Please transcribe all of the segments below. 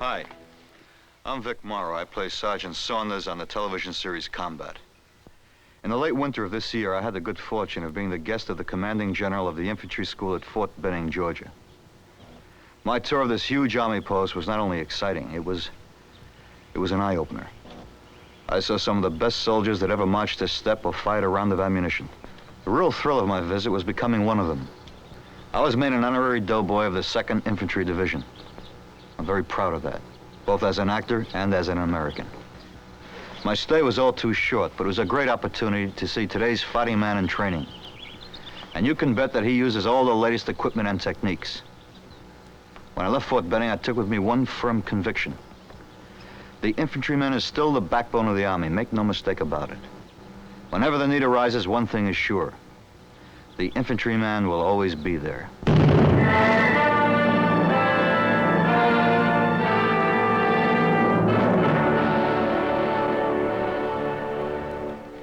Hi, I'm Vic Morrow. I play Sergeant Saunders on the television series Combat. In the late winter of this year, I had the good fortune of being the guest of the commanding general of the infantry school at Fort Benning, Georgia. My tour of this huge army post was not only exciting, it was an eye-opener. I saw some of the best soldiers that ever marched a step or fired a round of ammunition. The real thrill of my visit was becoming one of them. I was made an honorary doughboy of the 2nd Infantry Division. I'm very proud of that, both as an actor and as an American. My stay was all too short, but it was a great opportunity to see today's fighting man in training. And you can bet that he uses all the latest equipment and techniques. When I left Fort Benning, I took with me one firm conviction. The infantryman is still the backbone of the Army, make no mistake about it. Whenever the need arises, one thing is sure. The infantryman will always be there.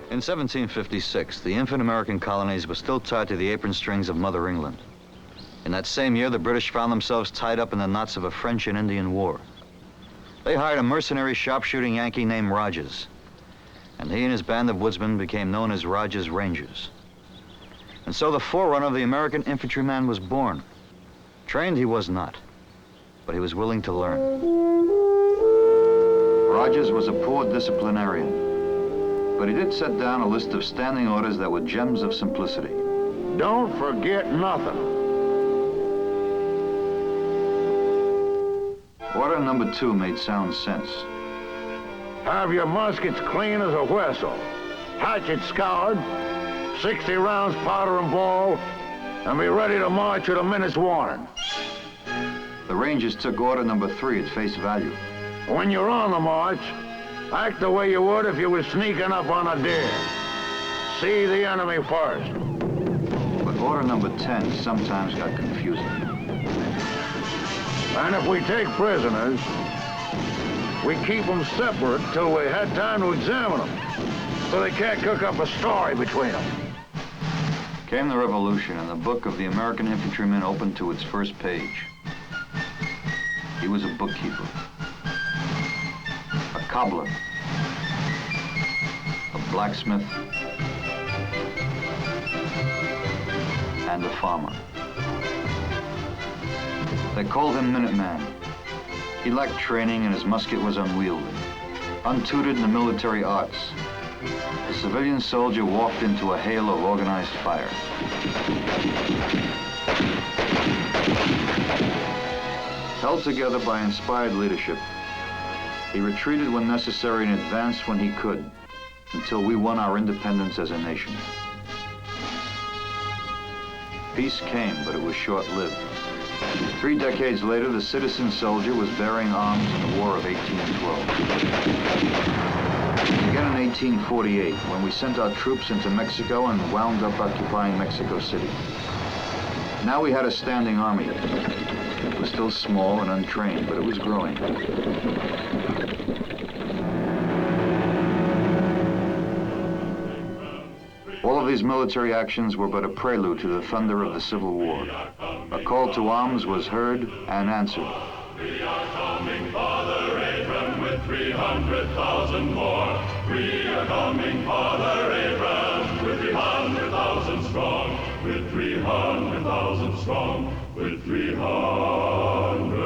In 1756, the infant American colonies were still tied to the apron strings of Mother England. In that same year, the British found themselves tied up in the knots of a French and Indian war. They hired a mercenary sharpshooting Yankee named Rogers, and he and his band of woodsmen became known as Rogers Rangers. And so the forerunner of the American infantryman was born. Trained he was not, but he was willing to learn. Rogers was a poor disciplinarian, but he did set down a list of standing orders that were gems of simplicity. Don't forget nothing. Order number 2 made sound sense. Have your muskets clean as a whistle, hatchets scoured, 60 rounds powder and ball, and be ready to march at a minute's warning. The Rangers took order number 3 at face value. When you're on the march, act the way you would if you were sneaking up on a deer. See the enemy first. But order number 10 sometimes got confusing. And if we take prisoners, we keep them separate till we had time to examine them, so they can't cook up a story between them. Came the Revolution, and the book of the American infantryman opened to its first page. He was a bookkeeper, a cobbler, a blacksmith, and a farmer. They called him Minuteman. He lacked training and his musket was unwieldy. Untutored in the military arts, the civilian soldier walked into a hail of organized fire. Held together by inspired leadership, he retreated when necessary and advanced when he could, until we won our independence as a nation. Peace came, but it was short-lived. 3 decades later, the citizen soldier was bearing arms in the War of 1812. Again in 1848, when we sent our troops into Mexico and wound up occupying Mexico City. Now we had a standing army. It was still small and untrained, but it was growing. All of these military actions were but a prelude to the thunder of the Civil War. A call to arms was heard and answered. We are coming, Father Abraham, with 300,000 more. We are coming, Father Abraham, with 300,000 strong. With 300,000 strong. With 300,000